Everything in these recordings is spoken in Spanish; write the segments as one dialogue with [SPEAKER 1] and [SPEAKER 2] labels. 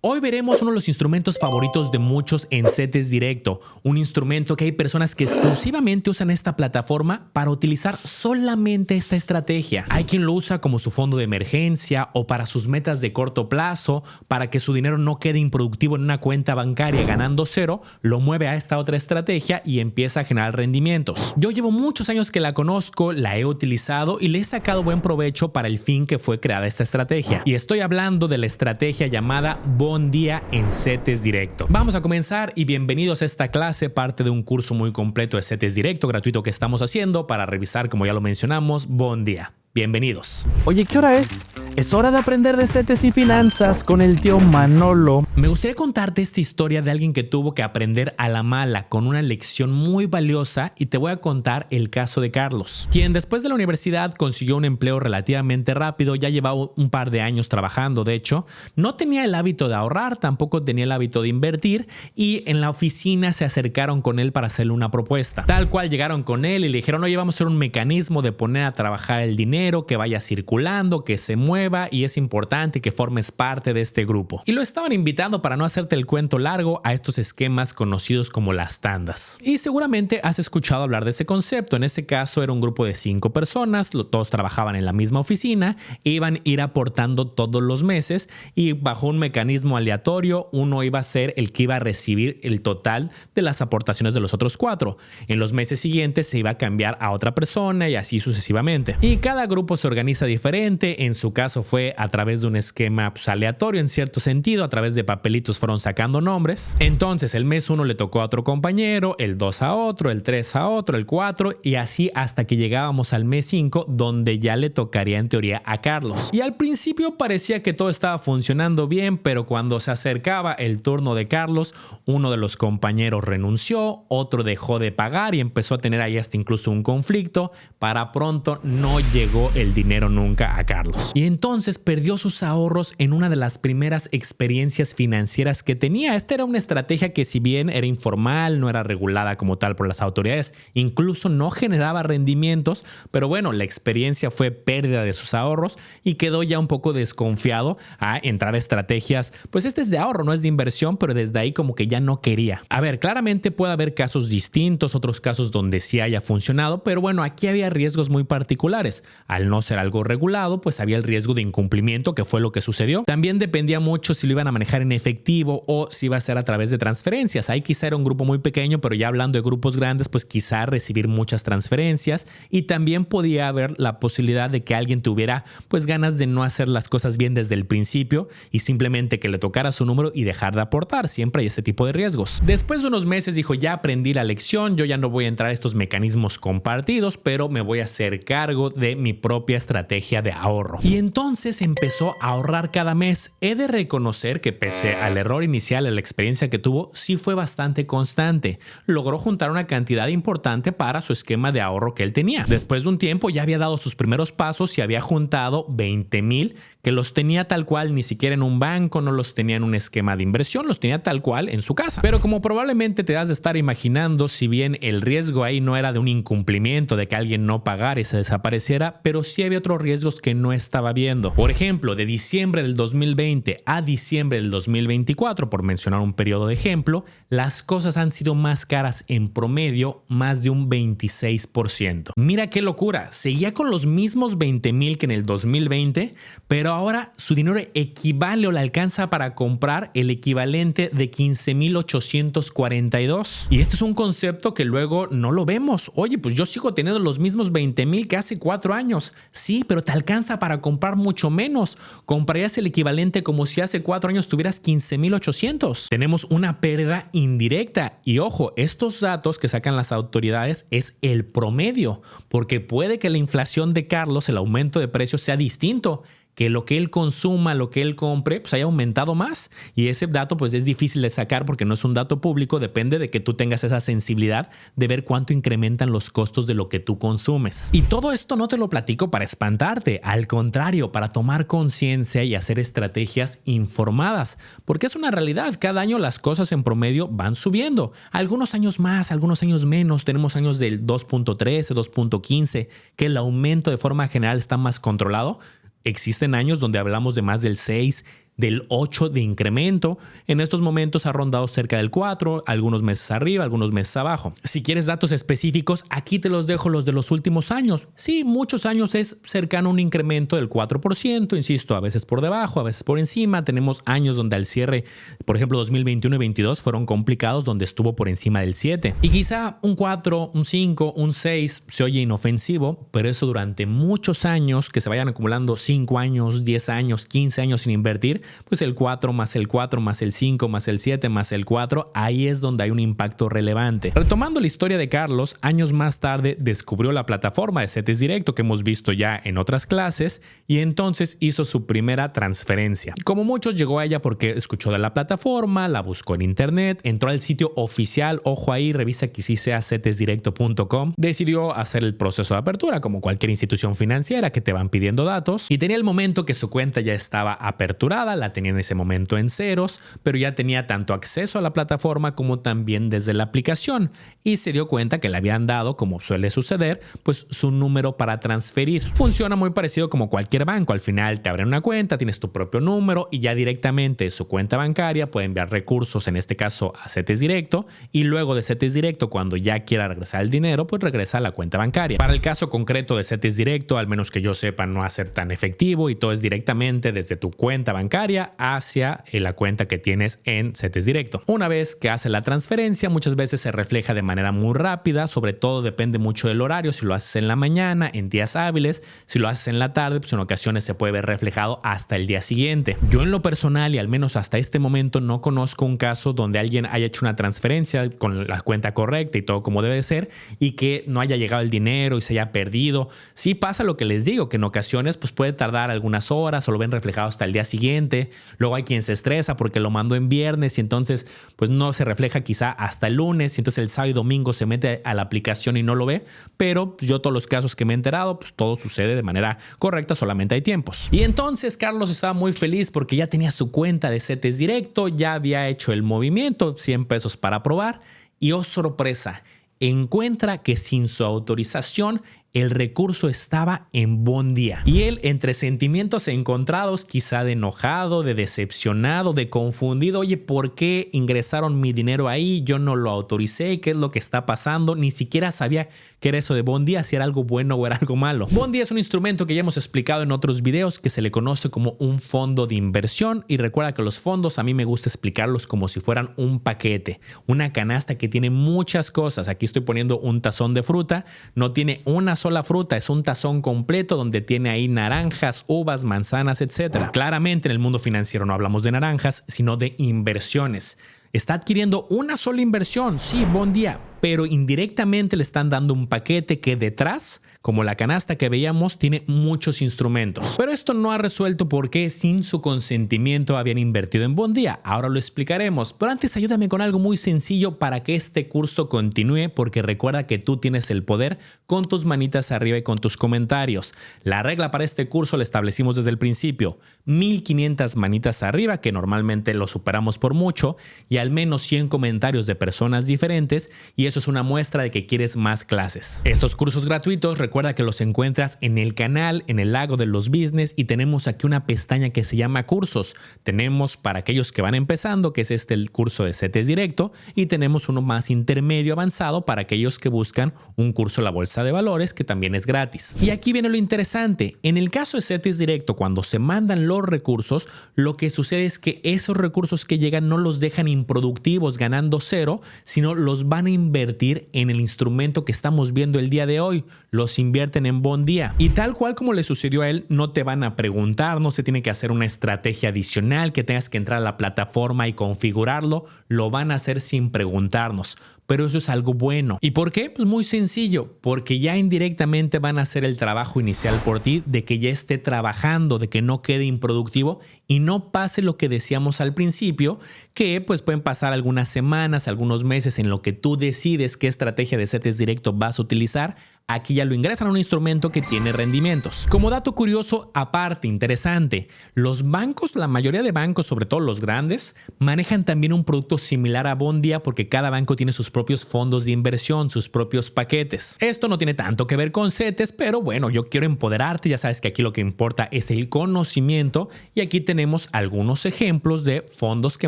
[SPEAKER 1] Hoy veremos uno de los instrumentos favoritos de muchos en CETES Directo, un instrumento que hay personas que exclusivamente usan esta plataforma para utilizar solamente esta estrategia. Hay quien lo usa como su fondo de emergencia o para sus metas de corto plazo, para que su dinero no quede improductivo en una cuenta bancaria ganando cero, lo mueve a esta otra estrategia y empieza a generar rendimientos. Yo llevo muchos años que la conozco, la he utilizado y le he sacado buen provecho para el fin que fue creada esta estrategia. Y estoy hablando de la estrategia llamada Buen Día en CETES Directo. Vamos a comenzar y bienvenidos a esta clase, parte de un curso muy completo de CETES Directo gratuito que estamos haciendo para revisar, como ya lo mencionamos, Buen Día. Bienvenidos.
[SPEAKER 2] Oye, ¿qué hora es? Es hora de aprender de CETES y finanzas con el tío Manolo.
[SPEAKER 1] Me gustaría contarte esta historia de alguien que tuvo que aprender a la mala con una lección muy valiosa y te voy a contar el caso de Carlos, quien después de la universidad consiguió un empleo relativamente rápido, ya llevaba un par de años trabajando, de hecho, no tenía el hábito de ahorrar, tampoco tenía el hábito de invertir y en la oficina se acercaron con él para hacerle una propuesta. Tal cual llegaron con él y le dijeron, oye, vamos a hacer un mecanismo de poner a trabajar el dinero, que vaya circulando, que se mueva y es importante que formes parte de este grupo. Y lo estaban invitando, para no hacerte el cuento largo, a estos esquemas conocidos como las tandas. Y seguramente has escuchado hablar de ese concepto. En ese caso era un grupo de 5 personas, todos trabajaban en la misma oficina, iban a ir aportando todos los meses y bajo un mecanismo aleatorio uno iba a ser el que iba a recibir el total de las aportaciones de los otros 4. En los meses siguientes se iba a cambiar a otra persona y así sucesivamente. Y cada grupo se organiza diferente. En su caso fue a través de un esquema aleatorio en cierto sentido, a través de papelitos fueron sacando nombres. Entonces el mes 1 le tocó a otro compañero, el 2 a otro, el 3 a otro, el 4 y así hasta que llegábamos al mes 5, donde ya le tocaría en teoría a Carlos. Y al principio parecía que todo estaba funcionando bien, pero cuando se acercaba el turno de Carlos, uno de los compañeros renunció, otro dejó de pagar y empezó a tener ahí hasta incluso un conflicto. Para pronto no llegó el dinero nunca a Carlos. Y entonces perdió sus ahorros en una de las primeras experiencias financieras que tenía. Esta era una estrategia que, si bien era informal, no era regulada como tal por las autoridades, incluso no generaba rendimientos, pero bueno, la experiencia fue pérdida de sus ahorros y quedó ya un poco desconfiado a entrar a estrategias, pues este es de ahorro, no es de inversión, pero desde ahí como que ya no quería. A ver, claramente puede haber casos distintos, otros casos donde sí haya funcionado, pero bueno, aquí había riesgos muy particulares. Al no ser algo regulado, pues había el riesgo de incumplimiento, que fue lo que sucedió. También dependía mucho si lo iban a manejar en efectivo o si iba a ser a través de transferencias. Ahí quizá era un grupo muy pequeño, pero ya hablando de grupos grandes, pues quizá recibir muchas transferencias y también podía haber la posibilidad de que alguien tuviera pues ganas de no hacer las cosas bien desde el principio y simplemente que le tocara su número y dejar de aportar. Siempre hay este tipo de riesgos. Después de unos meses dijo, ya aprendí la lección, yo ya no voy a entrar a estos mecanismos compartidos, pero me voy a hacer cargo de mi propia estrategia de ahorro. Y entonces empezó a ahorrar cada mes. He de reconocer que pese al error inicial, a la experiencia que tuvo, sí fue bastante constante. Logró juntar una cantidad importante para su esquema de ahorro que él tenía. Después de un tiempo ya había dado sus primeros pasos y había juntado 20,000, que los tenía tal cual, ni siquiera en un banco, no los tenía en un esquema de inversión, los tenía tal cual en su casa. Pero como probablemente te has de estar imaginando, si bien el riesgo ahí no era de un incumplimiento, de que alguien no pagara y se desapareciera, pero sí había otros riesgos que no estaba viendo. Por ejemplo, de diciembre del 2020 a diciembre del 2024, por mencionar un periodo de ejemplo, las cosas han sido más caras en promedio, más de un 26%. Mira qué locura, seguía con los mismos 20,000 que en el 2020, pero ahora su dinero equivale o le alcanza para comprar el equivalente de 15,842. Y este es un concepto que luego no lo vemos. Oye, pues yo sigo teniendo los mismos 20,000 que hace 4 años. Sí, pero te alcanza para comprar mucho menos. Comprarías el equivalente como si hace 4 años tuvieras 15,800. Tenemos una pérdida indirecta. Y ojo, estos datos que sacan las autoridades es el promedio, porque puede que la inflación de Carlos, el aumento de precios, sea distinto, que lo que él consuma, lo que él compre, pues haya aumentado más. Y ese dato pues es difícil de sacar porque no es un dato público, depende de que tú tengas esa sensibilidad de ver cuánto incrementan los costos de lo que tú consumes. Y todo esto no te lo platico para espantarte, al contrario, para tomar conciencia y hacer estrategias informadas, porque es una realidad, cada año las cosas en promedio van subiendo, algunos años más, algunos años menos, tenemos años del 2.13, 2.15, que el aumento de forma general está más controlado. Existen años donde hablamos de más del 6, del 8 de incremento. En estos momentos ha rondado cerca del 4, algunos meses arriba, algunos meses abajo. Si quieres datos específicos, aquí te los dejo los de los últimos años. Sí, muchos años es cercano a un incremento del 4%, insisto, a veces por debajo, a veces por encima. Tenemos años donde al cierre, por ejemplo, 2021 y 2022 fueron complicados, donde estuvo por encima del 7. Y quizá un 4, un 5, un 6 se oye inofensivo, pero eso durante muchos años, que se vayan acumulando 5 años, 10 años, 15 años sin invertir, pues el 4 más el 4 más el 5 más el 7 más el 4, ahí es donde hay un impacto relevante. Retomando la historia de Carlos, años más tarde descubrió la plataforma de CETES Directo que hemos visto ya en otras clases y entonces hizo su primera transferencia. Como muchos, llegó a ella porque escuchó de la plataforma, la buscó en internet, entró al sitio oficial, ojo ahí, revisa que sí sea cetesdirecto.com, decidió hacer el proceso de apertura como cualquier institución financiera que te van pidiendo datos y tenía el momento que su cuenta ya estaba aperturada, la tenía en ese momento en ceros, pero ya tenía tanto acceso a la plataforma como también desde la aplicación y se dio cuenta que le habían dado, como suele suceder, pues su número para transferir. Funciona muy parecido como cualquier banco, al final te abren una cuenta, tienes tu propio número y ya directamente de su cuenta bancaria puede enviar recursos, en este caso a CETES Directo, y luego de CETES Directo, cuando ya quiera regresar el dinero, pues regresa a la cuenta bancaria. Para el caso concreto de CETES Directo, al menos que yo sepa, no va a ser tan efectivo y todo es directamente desde tu cuenta bancaria hacia la cuenta que tienes en CETES Directo. Una vez que hace la transferencia, muchas veces se refleja de manera muy rápida, sobre todo depende mucho del horario, si lo haces en la mañana, en días hábiles, si lo haces en la tarde, pues en ocasiones se puede ver reflejado hasta el día siguiente. Yo en lo personal y al menos hasta este momento no conozco un caso donde alguien haya hecho una transferencia con la cuenta correcta y todo como debe ser y que no haya llegado el dinero y se haya perdido. Sí pasa lo que les digo, que en ocasiones pues puede tardar algunas horas o lo ven reflejado hasta el día siguiente. Luego hay quien se estresa porque lo mandó en viernes y entonces pues no se refleja quizá hasta el lunes y entonces el sábado y domingo se mete a la aplicación y no lo ve, pero yo todos los casos que me he enterado pues todo sucede de manera correcta, solamente hay tiempos. Y entonces Carlos estaba muy feliz porque ya tenía su cuenta de CETES Directo, ya había hecho el movimiento, 100 pesos para probar y oh sorpresa, encuentra que sin su autorización el recurso estaba en buen día. Y él, entre sentimientos encontrados, quizá de enojado, de decepcionado, de confundido, oye, ¿por qué ingresaron mi dinero ahí? Yo no lo autoricé, ¿qué es lo que está pasando? Ni siquiera sabía qué era eso de buen día, si era algo bueno o era algo malo. Buen día es un instrumento que ya hemos explicado en otros videos que se le conoce como un fondo de inversión y recuerda que los fondos a mí me gusta explicarlos como si fueran un paquete, una canasta que tiene muchas cosas. Aquí estoy poniendo un tazón de fruta, no tiene una sola fruta, es un tazón completo donde tiene ahí naranjas, uvas, manzanas, etc. Claramente en el mundo financiero no hablamos de naranjas, sino de inversiones. Está adquiriendo una sola inversión, sí, buen día, pero indirectamente le están dando un paquete que detrás, como la canasta que veíamos, tiene muchos instrumentos. Pero esto no ha resuelto por qué sin su consentimiento habían invertido en buen día. Ahora lo explicaremos, pero antes ayúdame con algo muy sencillo para que este curso continúe, porque recuerda que tú tienes el poder con tus manitas arriba y con tus comentarios. La regla para este curso la establecimos desde el principio, 1500 manitas arriba, que normalmente lo superamos por mucho, y al menos 100 comentarios de personas diferentes, y eso es una muestra de que quieres más clases. Estos cursos gratuitos recuerda que los encuentras en el canal, en el Lago de los Business, y tenemos aquí una pestaña que se llama cursos. Tenemos para aquellos que van empezando, que es el curso de CETES Directo, y tenemos uno más intermedio avanzado para aquellos que buscan un curso de la bolsa de valores que también es gratis. Y aquí viene lo interesante. En el caso de CETES Directo, cuando se mandan los recursos, lo que sucede es que esos recursos que llegan no los dejan improductivos ganando cero, sino los van a invertir en el instrumento que estamos viendo el día de hoy. Los invierten en buen día. Y tal cual como le sucedió a él, no te van a preguntar, no se tiene que hacer una estrategia adicional, que tengas que entrar a la plataforma y configurarlo. Lo van a hacer sin preguntarnos. Pero eso es algo bueno. ¿Y por qué? Pues muy sencillo, porque ya indirectamente van a hacer el trabajo inicial por ti, de que ya esté trabajando, de que no quede improductivo y no pase lo que decíamos al principio, que pues pueden pasar algunas semanas, algunos meses en lo que tú decides qué estrategia de CETES Directo vas a utilizar, Aquí ya lo ingresan a un instrumento que tiene rendimientos. Como dato curioso, aparte, interesante, los bancos, la mayoría de bancos, sobre todo los grandes, manejan también un producto similar a Bondia porque cada banco tiene sus propios fondos de inversión, sus propios paquetes. Esto no tiene tanto que ver con CETES, pero bueno, yo quiero empoderarte, ya sabes que aquí lo que importa es el conocimiento y aquí tenemos algunos ejemplos de fondos que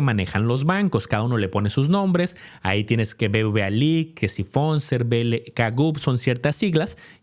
[SPEAKER 1] manejan los bancos. Cada uno le pone sus nombres, ahí tienes que BBVA Lic, que si Fonser, BLK son ciertas siglas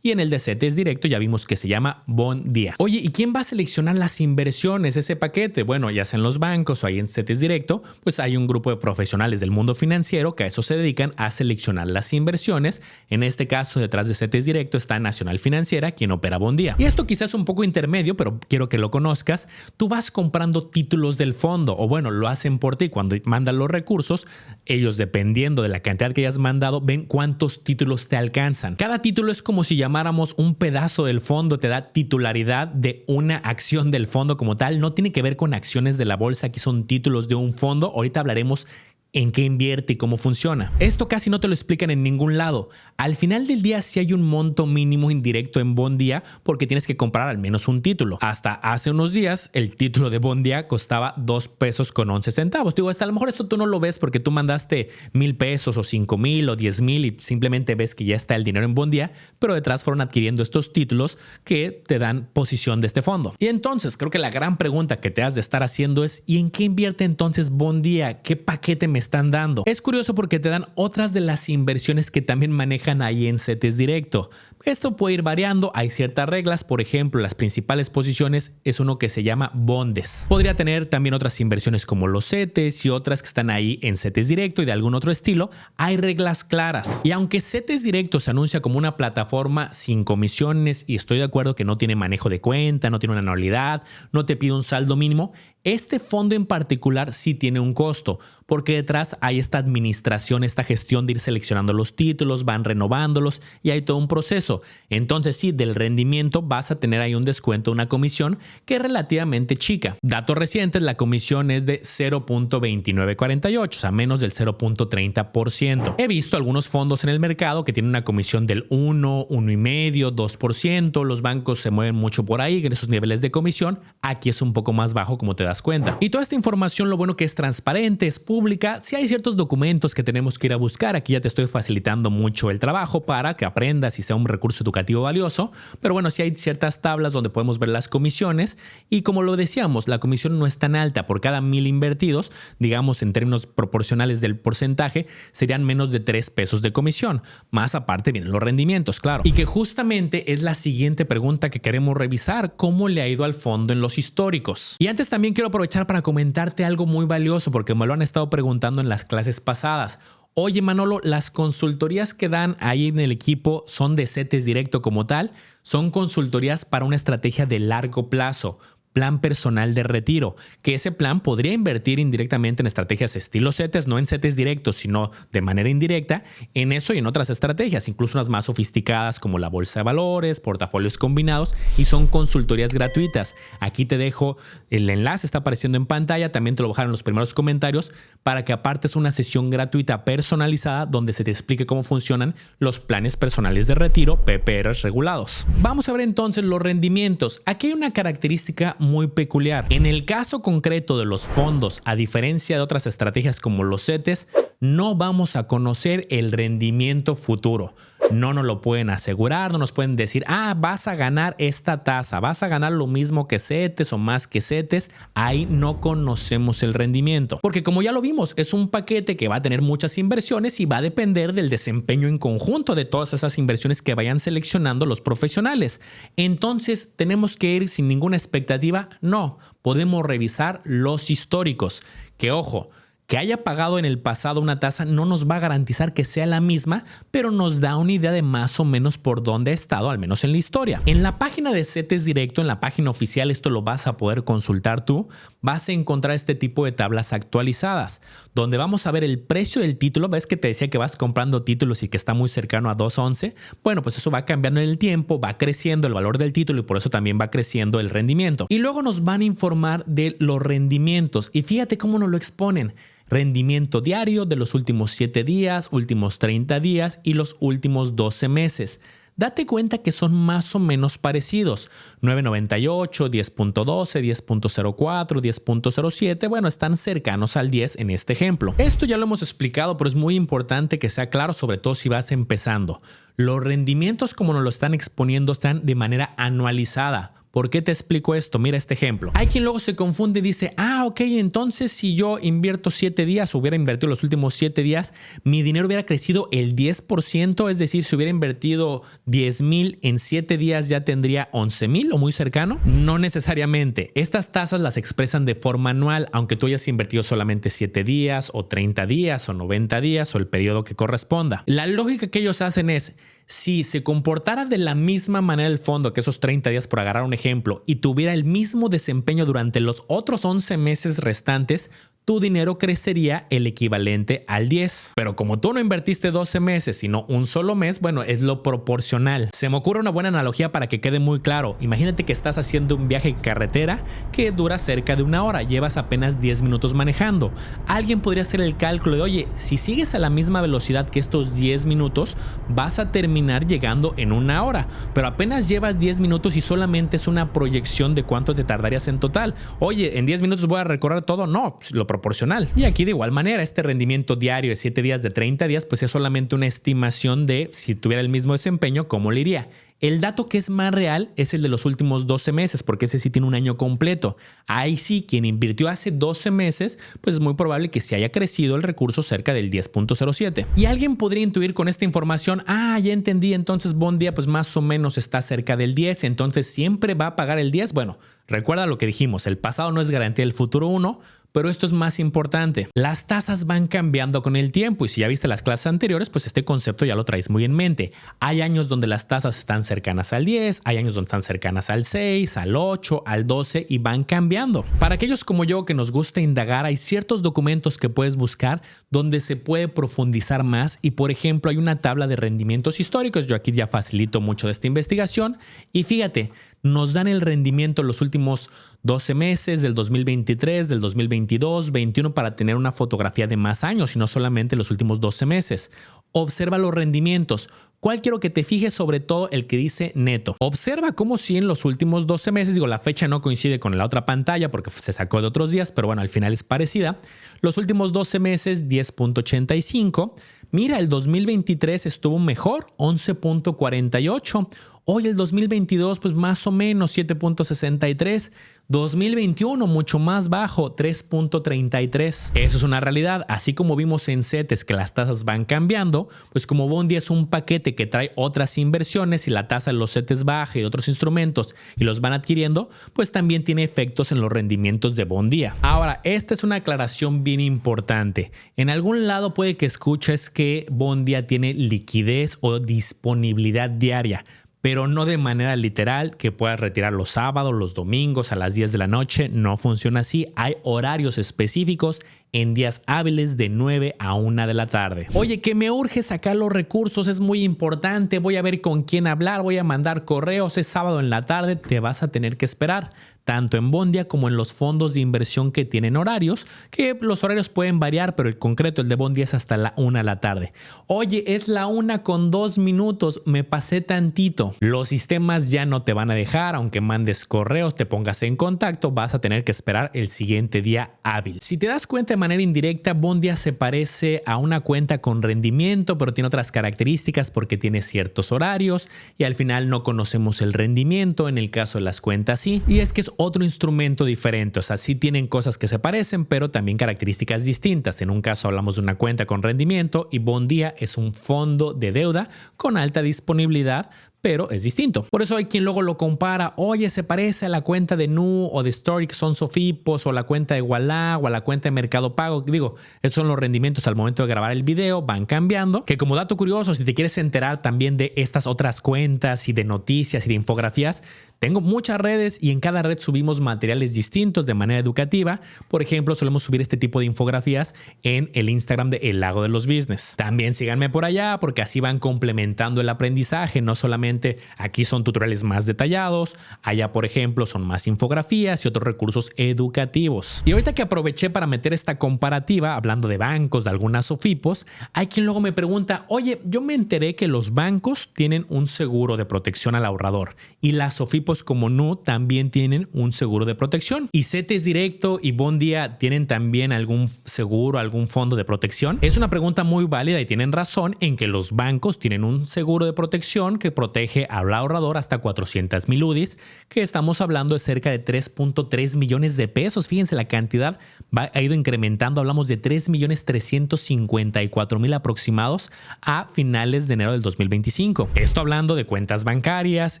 [SPEAKER 1] y en el de CETES Directo ya vimos que se llama Bondia. Oye, ¿y quién va a seleccionar las inversiones, ese paquete? Bueno, ya sea en los bancos o ahí en CETES Directo, pues hay un grupo de profesionales del mundo financiero que a eso se dedican a seleccionar las inversiones. En este caso, detrás de CETES Directo está Nacional Financiera, quien opera Bondia. Y esto quizás es un poco intermedio, pero quiero que lo conozcas. Tú vas comprando títulos del fondo, o bueno, lo hacen por ti. Cuando mandan los recursos, ellos, dependiendo de la cantidad que hayas mandado, ven cuántos títulos te alcanzan. Cada título es como si llamáramos un pedazo del fondo, te da titularidad de una acción del fondo como tal. No tiene que ver con acciones de la bolsa, aquí son títulos de un fondo. Ahorita hablaremos en qué invierte y cómo funciona. Esto casi no te lo explican en ningún lado. Al final del día sí hay un monto mínimo indirecto en Bondia porque tienes que comprar al menos un título. Hasta hace unos días el título de Bondia costaba 2 pesos con 11 centavos. Digo, hasta a lo mejor esto tú no lo ves porque tú mandaste 1,000 pesos o 5,000 o 10,000 y simplemente ves que ya está el dinero en Bondia, pero detrás fueron adquiriendo estos títulos que te dan posición de este fondo. Y entonces creo que la gran pregunta que te has de estar haciendo es ¿y en qué invierte entonces Bondia? ¿Qué paquete me están dando? Es curioso porque te dan otras de las inversiones que también manejan ahí en CETES Directo. Esto puede ir variando, hay ciertas reglas, por ejemplo, las principales posiciones es uno que se llama bondes. Podría tener también otras inversiones como los CETES y otras que están ahí en CETES Directo y de algún otro estilo. Hay reglas claras. Y aunque CETES Directo se anuncia como una plataforma sin comisiones y estoy de acuerdo que no tiene manejo de cuenta, no tiene una anualidad, no te pide un saldo mínimo, este fondo en particular sí tiene un costo, porque detrás hay esta administración, esta gestión de ir seleccionando los títulos, van renovándolos y hay todo un proceso. Entonces sí, del rendimiento vas a tener ahí un descuento, una comisión que es relativamente chica. Datos recientes, la comisión es de 0.2948, o sea, menos del 0.30%. He visto algunos fondos en el mercado que tienen una comisión del 1, 1,5%, 2%. Los bancos se mueven mucho por ahí en esos niveles de comisión. Aquí es un poco más bajo, como te das cuenta. Y toda esta información, lo bueno que es transparente, es pública. Si hay ciertos documentos que tenemos que ir a buscar, aquí ya te estoy facilitando mucho el trabajo para que aprendas y sea un recurso educativo valioso. Pero bueno, sí hay ciertas tablas donde podemos ver las comisiones y como lo decíamos, la comisión no es tan alta. Por cada 1,000 invertidos, digamos en términos proporcionales del porcentaje, serían menos de 3 pesos de comisión. Más aparte vienen los rendimientos, claro. Y que justamente es la siguiente pregunta que queremos revisar: ¿cómo le ha ido al fondo en los históricos? Y antes también quiero aprovechar para comentarte algo muy valioso porque me lo han estado preguntando en las clases pasadas. Oye Manolo, ¿las consultorías que dan ahí en el equipo son de CETES Directo como tal? Son consultorías para una estrategia de largo plazo. Plan personal de retiro, que ese plan podría invertir indirectamente en estrategias estilo CETES, no en CETES directos, sino de manera indirecta en eso y en otras estrategias, incluso unas más sofisticadas como la bolsa de valores, portafolios combinados, y son consultorías gratuitas. Aquí te dejo el enlace, está apareciendo en pantalla, también te lo bajaron en los primeros comentarios para que apartes una sesión gratuita personalizada donde se te explique cómo funcionan los planes personales de retiro PPRs regulados. Vamos a ver entonces los rendimientos. Aquí hay una característica muy peculiar. En el caso concreto de los fondos, a diferencia de otras estrategias como los CETES, no vamos a conocer el rendimiento futuro. No nos lo pueden asegurar, no nos pueden decir, vas a ganar esta tasa, vas a ganar lo mismo que CETES o más que CETES. Ahí no conocemos el rendimiento. Porque como ya lo vimos, es un paquete que va a tener muchas inversiones y va a depender del desempeño en conjunto de todas esas inversiones que vayan seleccionando los profesionales. Entonces, ¿tenemos que ir sin ninguna expectativa? No, podemos revisar los históricos. Que ojo, que haya pagado en el pasado una tasa no nos va a garantizar que sea la misma, pero nos da una idea de más o menos por dónde ha estado, al menos en la historia. En la página de CETES Directo, en la página oficial, esto lo vas a poder consultar tú, vas a encontrar este tipo de tablas actualizadas, donde vamos a ver el precio del título. ¿Ves que te decía que vas comprando títulos y que está muy cercano a 2.11? Bueno, pues eso va cambiando en el tiempo, va creciendo el valor del título y por eso también va creciendo el rendimiento. Y luego nos van a informar de los rendimientos y fíjate cómo nos lo exponen. Rendimiento diario de los últimos 7 días, últimos 30 días y los últimos 12 meses. date cuenta que son más o menos parecidos. 9.98, 10.12, 10.04, 10.07, bueno, están cercanos al 10 en este ejemplo. Esto ya lo hemos explicado, pero es muy importante que sea claro, sobre todo si vas empezando. Los rendimientos, como nos lo están exponiendo, están de manera anualizada. ¿Por qué te explico esto? Mira este ejemplo. Hay quien luego se confunde y dice, ok, entonces si yo invierto 7 días, hubiera invertido los últimos 7 días, mi dinero hubiera crecido el 10%, es decir, si hubiera invertido 10,000 en 7 días ya tendría 11,000 o muy cercano. No necesariamente. Estas tasas las expresan de forma anual, aunque tú hayas invertido solamente 7 días o 30 días o 90 días o el periodo que corresponda. La lógica que ellos hacen es, si se comportara de la misma manera el fondo que esos 30 días, por agarrar un ejemplo, y tuviera el mismo desempeño durante los otros 11 meses restantes, tu dinero crecería el equivalente al 10. Pero como tú no invertiste 12 meses, sino un solo mes, bueno, es lo proporcional. Se me ocurre una buena analogía para que quede muy claro. Imagínate que estás haciendo un viaje en carretera que dura cerca de 1 hora. Llevas apenas 10 minutos manejando. Alguien podría hacer el cálculo de, oye, si sigues a la misma velocidad que estos 10 minutos, vas a terminar llegando en 1 hora. Pero apenas llevas 10 minutos y solamente es una proyección de cuánto te tardarías en total. Oye, en 10 minutos voy a recorrer todo. No, lo proporcional. Y aquí de igual manera, este rendimiento diario de 7 días, de 30 días, pues es solamente una estimación de si tuviera el mismo desempeño, cómo le iría. El dato que es más real es el de los últimos 12 meses, porque ese sí tiene un año completo. Ahí sí, quien invirtió hace 12 meses, pues es muy probable que se haya crecido el recurso cerca del 10.07. Y alguien podría intuir con esta información, ya entendí, entonces Bondia pues más o menos está cerca del 10, entonces siempre va a pagar el 10. Bueno, recuerda lo que dijimos, el pasado no es garantía del futuro 1, pero esto es más importante. Las tasas van cambiando con el tiempo y si ya viste las clases anteriores, pues este concepto ya lo traes muy en mente. Hay años donde las tasas están cercanas al 10, hay años donde están cercanas al 6, al 8, al 12 y van cambiando. Para aquellos como yo que nos gusta indagar, hay ciertos documentos que puedes buscar donde se puede profundizar más y, por ejemplo, hay una tabla de rendimientos históricos. Yo aquí ya facilito mucho de esta investigación y fíjate, nos dan el rendimiento en los últimos 12 meses del 2023, del 2022, 21 para tener una fotografía de más años y no solamente los últimos 12 meses. Observa los rendimientos. ¿Cuál quiero que te fijes? Sobre todo el que dice neto. Observa cómo si en los últimos 12 meses, la fecha no coincide con la otra pantalla porque se sacó de otros días, pero bueno, al final es parecida. Los últimos 12 meses, 10.85. Mira, el 2023 estuvo mejor, 11.48. Hoy el 2022 pues más o menos 7.63, 2021 mucho más bajo, 3.33. Eso es una realidad, así como vimos en CETES que las tasas van cambiando, pues como Bondia es un paquete que trae otras inversiones y la tasa de los CETES baja y otros instrumentos y los van adquiriendo, pues también tiene efectos en los rendimientos de Bondia. Ahora, esta es una aclaración bien importante. En algún lado puede que escuches que Bondia tiene liquidez o disponibilidad diaria, pero no de manera literal que puedas retirar los sábados, los domingos a las 10 de la noche. No funciona así. Hay horarios específicos en días hábiles de 9 a 1 de la tarde. Oye, que me urge sacar los recursos, es muy importante. Voy a ver con quién hablar, voy a mandar correos, es sábado en la tarde. Te vas a tener que esperar, tanto en Bondia como en los fondos de inversión que tienen horarios, que los horarios pueden variar, pero el concreto, el de Bondia, es hasta la 1 de la tarde. Oye, es la 1:02, me pasé tantito. Los sistemas ya no te van a dejar, aunque mandes correos, te pongas en contacto, vas a tener que esperar el siguiente día hábil. Si te das cuenta, de manera indirecta, Bondia se parece a una cuenta con rendimiento, pero tiene otras características porque tiene ciertos horarios y al final no conocemos el rendimiento. En el caso de las cuentas sí, y es que es otro instrumento diferente. O sea, sí tienen cosas que se parecen, pero también características distintas. En un caso hablamos de una cuenta con rendimiento y Bondia es un fondo de deuda con alta disponibilidad, pero es distinto. Por eso hay quien luego lo compara. Oye, se parece a la cuenta de Nu o de Story, que son Sofipos, o la cuenta de Ualá o a la cuenta de Mercado Pago. Digo, esos son los rendimientos al momento de grabar el video, van cambiando. Que como dato curioso, si te quieres enterar también de estas otras cuentas y de noticias y de infografías, tengo muchas redes y en cada red subimos materiales distintos de manera educativa. Por ejemplo, solemos subir este tipo de infografías en el Instagram de El Lago de los Business. También síganme por allá porque así van complementando el aprendizaje, no solamente Obviamente aquí son tutoriales más detallados, allá por ejemplo son más infografías y otros recursos educativos. Y ahorita que aproveché para meter esta comparativa, hablando de bancos, de algunas SOFIPOS, hay quien luego me pregunta, oye, yo me enteré que los bancos tienen un seguro de protección al ahorrador y las SOFIPOS como Nu también tienen un seguro de protección. ¿Y CETES Directo y Bondia tienen también algún seguro, algún fondo de protección? Es una pregunta muy válida y tienen razón en que los bancos tienen un seguro de protección que protege al ahorrador hasta 400,000 UDIs, que estamos hablando de cerca de 3.3 millones de pesos. Fíjense, la cantidad ha ido incrementando. Hablamos de 3.354.000 aproximados a finales de enero del 2025. Esto hablando de cuentas bancarias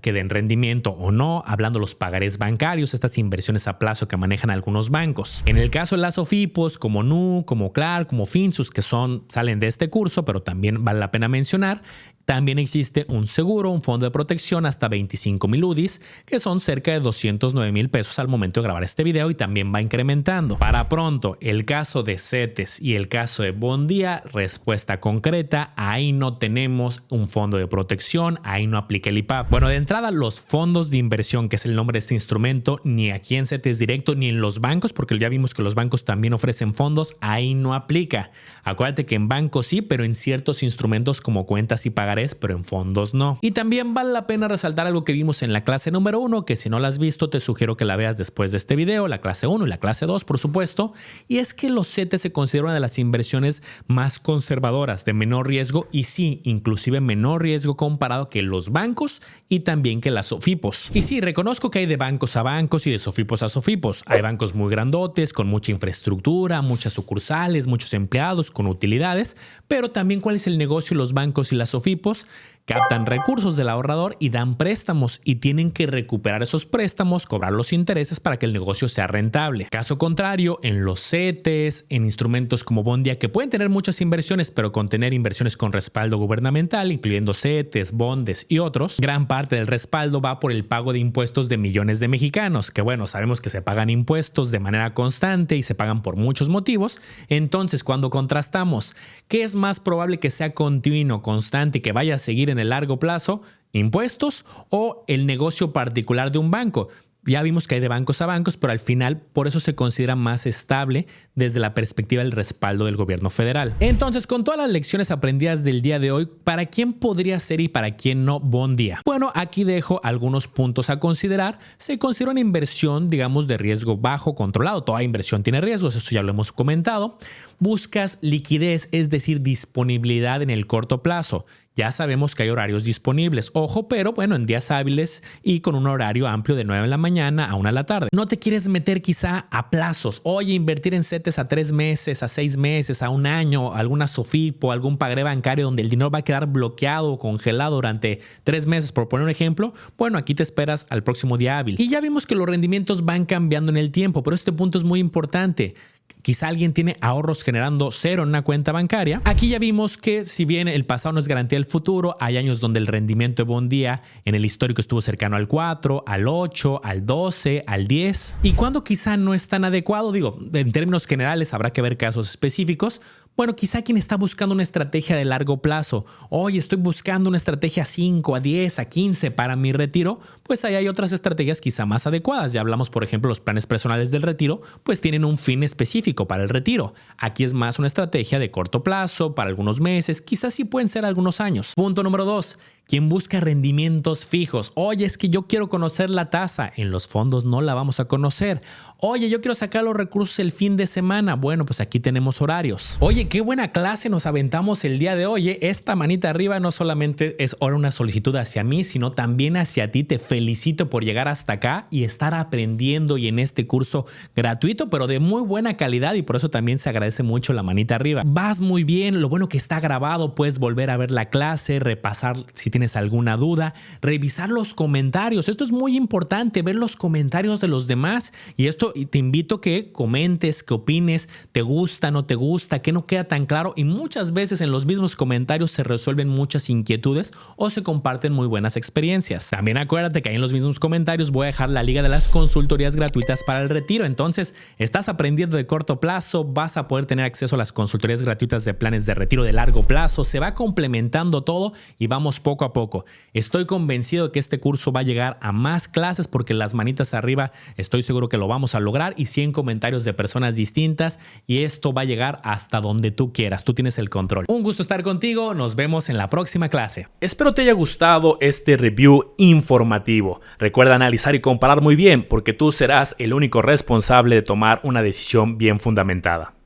[SPEAKER 1] que den rendimiento o no, hablando de los pagarés bancarios, estas inversiones a plazo que manejan algunos bancos. En el caso de las SOFIPOS, como Nu, como Clark, como Finsus, que salen de este curso, pero también vale la pena mencionar, también existe un seguro, un fondo de protección hasta 25,000 UDIs, que son cerca de 209,000 pesos al momento de grabar este video y también va incrementando. Para pronto, el caso de CETES y el caso de Bondia, respuesta concreta, ahí no tenemos un fondo de protección, ahí no aplica el IPAP. Bueno, de entrada, los fondos de inversión, que es el nombre de este instrumento, ni aquí en CETES Directo ni en los bancos, porque ya vimos que los bancos también ofrecen fondos, ahí no aplica. Acuérdate que en bancos sí, pero en ciertos instrumentos como cuentas y pagarés, pero en fondos no. Y también vale la pena resaltar algo que vimos en la clase número 1, que si no la has visto te sugiero que la veas después de este video, la clase 1 y la clase 2 por supuesto, y es que los CETES se consideran una de las inversiones más conservadoras, de menor riesgo y sí, inclusive menor riesgo comparado que los bancos y también que las SOFIPOS. Y sí, reconozco que hay de bancos a bancos y de SOFIPOS a SOFIPOS. Hay bancos muy grandotes, con mucha infraestructura, muchas sucursales, muchos empleados, con utilidades, pero también cuál es el negocio de los bancos y las SOFIPOS. Captan recursos del ahorrador y dan préstamos y tienen que recuperar esos préstamos, cobrar los intereses para que el negocio sea rentable. Caso contrario, en los CETES, en instrumentos como Bondia, que pueden tener muchas inversiones, pero contener inversiones con respaldo gubernamental, incluyendo CETES, bondes y otros, gran parte del respaldo va por el pago de impuestos de millones de mexicanos, que bueno, sabemos que se pagan impuestos de manera constante y se pagan por muchos motivos. Entonces, cuando contrastamos qué es más probable que sea continuo, constante y que vaya a seguir en el largo plazo, impuestos o el negocio particular de un banco. Ya vimos que hay de bancos a bancos, pero al final por eso se considera más estable desde la perspectiva del respaldo del gobierno federal. Entonces, con todas las lecciones aprendidas del día de hoy, ¿para quién podría ser y para quién no Bondia? Bueno, aquí dejo algunos puntos a considerar. Se considera una inversión, digamos, de riesgo bajo controlado. Toda inversión tiene riesgos, eso ya lo hemos comentado. Buscas liquidez, es decir, disponibilidad en el corto plazo. Ya sabemos que hay horarios disponibles, ojo, pero bueno, en días hábiles y con un horario amplio de 9 de la mañana a 1 de la tarde. No te quieres meter quizá a plazos. Oye, invertir en CETES a 3 meses, a 6 meses, a 1 año, alguna SOFIPO, algún pagaré bancario donde el dinero va a quedar bloqueado o congelado durante 3 meses, por poner un ejemplo. Bueno, aquí te esperas al próximo día hábil. Y ya vimos que los rendimientos van cambiando en el tiempo, pero este punto es muy importante. Quizá alguien tiene ahorros generando 0 en una cuenta bancaria. Aquí ya vimos que si bien el pasado no es garantía del futuro, hay años donde el rendimiento de Bondia en el histórico estuvo cercano al 4, al 8, al 12, al 10. Y cuando quizá no es tan adecuado, digo, en términos generales habrá que ver casos específicos. Bueno, quizá quien está buscando una estrategia de largo plazo, oye, estoy buscando una estrategia a 5, a 10, a 15 para mi retiro, pues ahí hay otras estrategias quizá más adecuadas. Ya hablamos, por ejemplo, los planes personales del retiro, pues tienen un fin específico para el retiro. Aquí es más una estrategia de corto plazo, para algunos meses, quizás sí pueden ser algunos años. Punto número 2. Quien busca rendimientos fijos. Oye, es que yo quiero conocer la tasa. En los fondos no la vamos a conocer. Oye, yo quiero sacar los recursos el fin de semana. Bueno, pues aquí tenemos horarios. Oye, qué buena clase nos aventamos el día de hoy. Esta manita arriba no solamente es ahora una solicitud hacia mí, sino también hacia ti. Te felicito por llegar hasta acá y estar aprendiendo y en este curso gratuito, pero de muy buena calidad, y por eso también se agradece mucho la manita arriba. Vas muy bien. Lo bueno que está grabado, puedes volver a ver la clase, repasar si tienes alguna duda, revisar los comentarios. Esto es muy importante, ver los comentarios de los demás, y esto te invito a que comentes, que opines, te gusta, no te gusta, que no queda tan claro, y muchas veces en los mismos comentarios se resuelven muchas inquietudes o se comparten muy buenas experiencias. También acuérdate que ahí en los mismos comentarios voy a dejar la liga de las consultorías gratuitas para el retiro. Entonces, estás aprendiendo de corto plazo, vas a poder tener acceso a las consultorías gratuitas de planes de retiro de largo plazo, se va complementando todo y vamos poco a a poco. Estoy convencido de que este curso va a llegar a más clases porque las manitas arriba estoy seguro que lo vamos a lograr y 100 comentarios de personas distintas y esto va a llegar hasta donde tú quieras. Tú tienes el control. Un gusto estar contigo. Nos vemos en la próxima clase.
[SPEAKER 3] Espero te haya gustado este review informativo. Recuerda analizar y comparar muy bien porque tú serás el único responsable de tomar una decisión bien fundamentada.